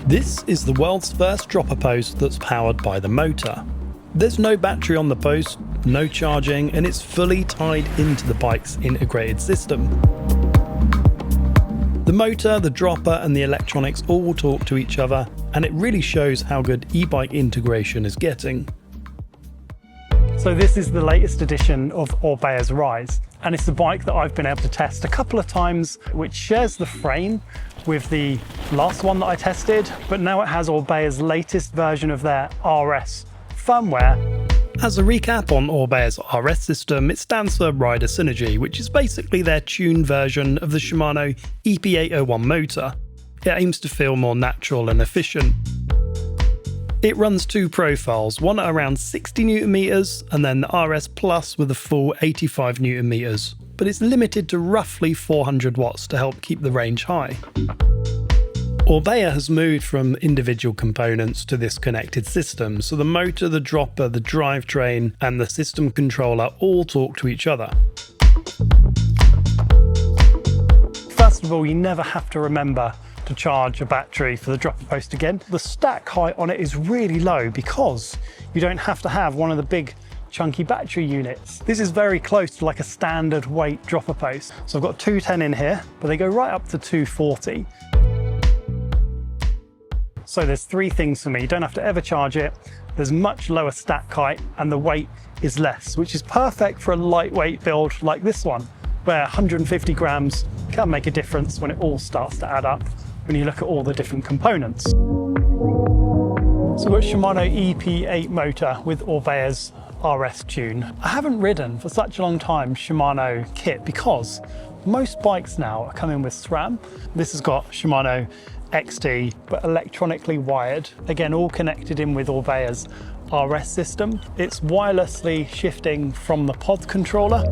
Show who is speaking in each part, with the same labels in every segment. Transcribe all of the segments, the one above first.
Speaker 1: This is the world's first dropper post that's powered by the motor. There's no battery on the post, no charging, and it's fully tied into the bike's integrated system. The motor, the dropper, and the electronics all talk to each other, and it really shows how good e-bike integration is getting.
Speaker 2: So this is the latest edition of Orbea Rise, and it's the bike that I've been able to test a couple of times, which shares the frame with the last one that I tested, but now it has Orbea's latest version of their RS firmware.
Speaker 1: As a recap on Orbea's RS system, it stands for Rider Synergy, which is basically their tuned version of the Shimano EP801 motor. It aims to feel more natural and efficient. It runs two profiles, one at around 60 Nm and then the RS Plus with a full 85 Nm, but it's limited to roughly 400 watts to help keep the range high. Orbea has moved from individual components to this connected system, so the motor, the dropper, the drivetrain, and the system controller all talk to each other.
Speaker 2: First of all, you never have to remember to charge a battery for the dropper post again. The stack height on it is really low because you don't have to have one of the big chunky battery units. This is very close to like a standard weight dropper post. So I've got 210 in here, but they go right up to 240. So there's three things for me. You don't have to ever charge it. There's much lower stack height and the weight is less, which is perfect for a lightweight build like this one, where 150 grams can make a difference when it all starts to add up when you look at all the different components. So we've got Shimano EP8 motor with Orbea's RS tune. I haven't ridden for such a long time Shimano kit because most bikes now are coming with SRAM. This has got Shimano XT, but electronically wired. Again, all connected in with Orbea's RS system. It's wirelessly shifting from the pod controller.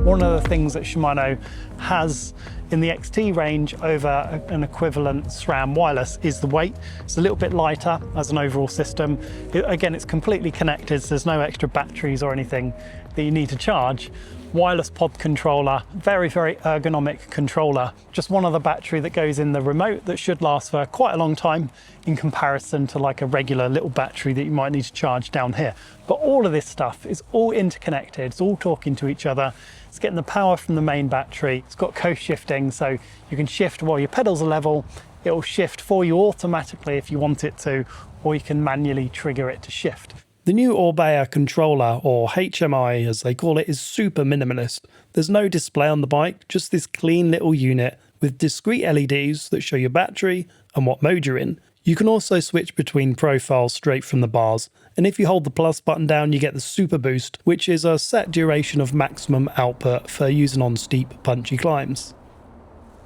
Speaker 2: One of the things that Shimano has in the XT range over an equivalent SRAM wireless is the weight. It's a little bit lighter as an overall system. Again, it's completely connected, so there's no extra batteries or anything that you need to charge. Wireless pod controller, very, very ergonomic controller. Just one other battery that goes in the remote that should last for quite a long time in comparison to like a regular little battery that you might need to charge down here. But all of this stuff is all interconnected, it's all talking to each other. It's getting the power from the main battery. It's got coast shifting, so you can shift while your pedals are level. It will shift for you automatically if you want it to, or you can manually trigger it to shift.
Speaker 1: The new Orbea controller, or HMI as they call it, is super minimalist. There's no display on the bike, just this clean little unit with discrete LEDs that show your battery and what mode you're in. You can also switch between profiles straight from the bars, and if you hold the plus button down you get the Super Boost, which is a set duration of maximum output for using on steep, punchy climbs.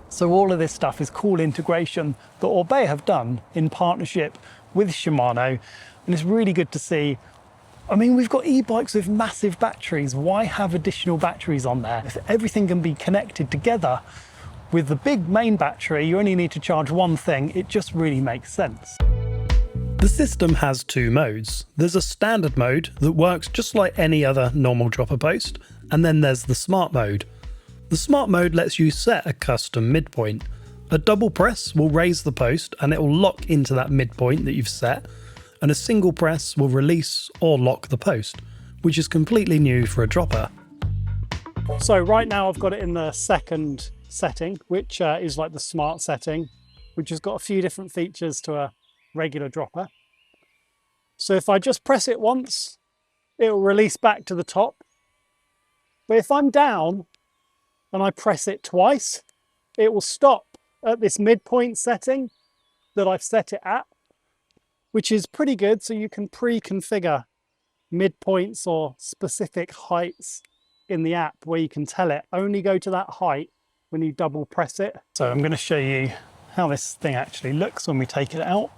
Speaker 2: So all of this stuff is cool integration that Orbea have done in partnership with Shimano, and it's really good to see. I mean, we've got e-bikes with massive batteries. Why have additional batteries on there? If everything can be connected together with the big main battery, you only need to charge one thing. It just really makes sense.
Speaker 1: The system has two modes. There's a standard mode that works just like any other normal dropper post, and then there's the smart mode. The smart mode lets you set a custom midpoint. A double press will raise the post and it will lock into that midpoint that you've set, and a single press will release or lock the post, which is completely new for a dropper.
Speaker 2: So right now I've got it in the second setting, which is like the smart setting, which has got a few different features to a regular dropper. So if I just press it once, it will release back to the top. But if I'm down and I press it twice, it will stop at this midpoint setting that I've set it at, which is pretty good. So you can pre-configure midpoints or specific heights in the app where you can tell it only go to that height when you double press it. So I'm going to show you how this thing actually looks when we take it out.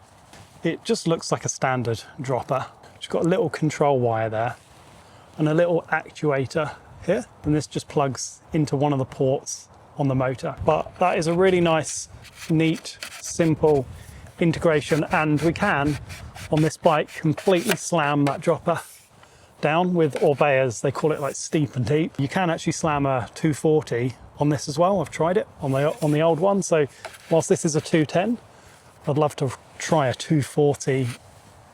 Speaker 2: It just looks like a standard dropper. It's got a little control wire there and a little actuator here, and this just plugs into one of the ports on the motor. But that is a really nice, neat, simple integration, and we can, on this bike, completely slam that dropper down with Orbea's, they call it like steep and deep. You can actually slam a 240 on this as well. I've tried it on the old one. So whilst this is a 210, I'd love to try a 240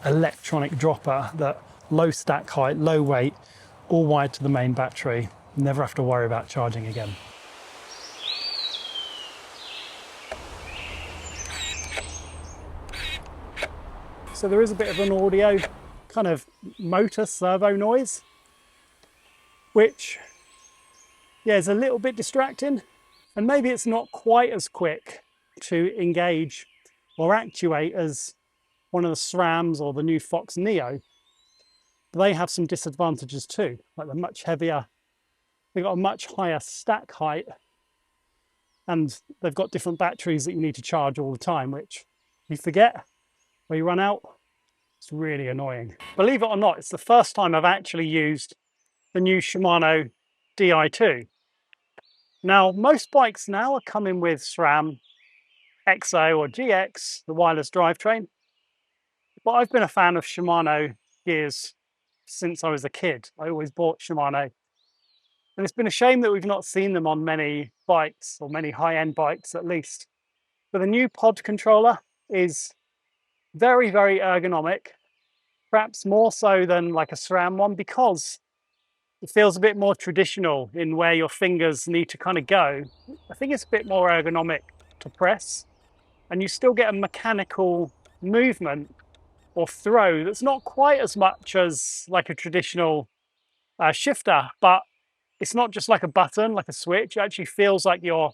Speaker 2: electronic dropper that low stack height, low weight, all wired to the main battery. Never have to worry about charging again. So there is a bit of an audio kind of motor servo noise, which is a little bit distracting, and maybe it's not quite as quick to engage or actuate as one of the SRAMs or the new Fox Neo. But they have some disadvantages too, like they're much heavier, they've got a much higher stack height, and they've got different batteries that you need to charge all the time, which you forget when you run out. It's really annoying. Believe it or not, it's the first time I've actually used the new Shimano Di2. Now, most bikes now are coming with SRAM, XO or GX, the wireless drivetrain. But I've been a fan of Shimano gears since I was a kid. I always bought Shimano. And it's been a shame that we've not seen them on many bikes, or many high-end bikes at least. But the new pod controller is very, very ergonomic, perhaps more so than like a SRAM one, because it feels a bit more traditional in where your fingers need to kind of go. I think it's a bit more ergonomic to press, and you still get a mechanical movement or throw that's not quite as much as like a traditional shifter, but it's not just like a button, like a switch. It actually feels like you're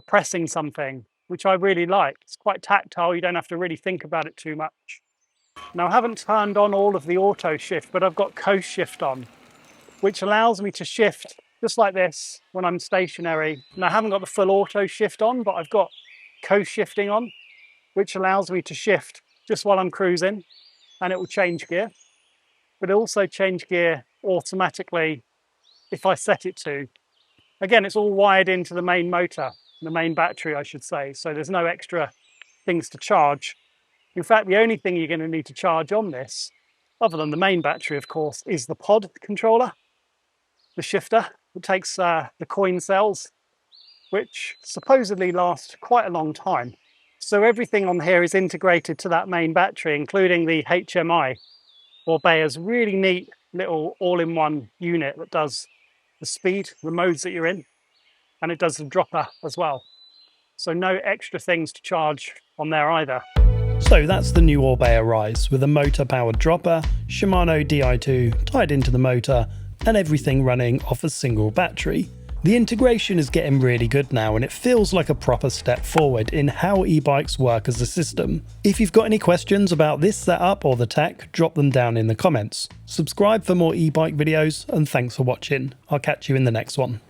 Speaker 2: pressing something, which I really like. It's quite tactile. You don't have to really think about it too much. Now, I haven't turned on all of the auto shift, but I've got coast shift on, which allows me to shift just like this when I'm stationary. And I haven't got the full auto shift on, but I've got coast shifting on, which allows me to shift just while I'm cruising, and it will change gear. But it also change gear automatically if I set it to. Again, it's all wired into the main motor, the main battery, I should say. So there's no extra things to charge. In fact, the only thing you're going to need to charge on this, other than the main battery, of course, is the pod controller, the shifter. It takes the coin cells, which supposedly last quite a long time. So everything on here is integrated to that main battery, including the HMI, Orbea's really neat little all-in-one unit that does the speed, the modes that you're in, and it does the dropper as well. So no extra things to charge on there either.
Speaker 1: So that's the new Orbea Rise with a motor-powered dropper, Shimano Di2 tied into the motor, and everything running off a single battery. The integration is getting really good now, and it feels like a proper step forward in how e-bikes work as a system. If you've got any questions about this setup or the tech, drop them down in the comments. Subscribe for more e-bike videos, and thanks for watching. I'll catch you in the next one.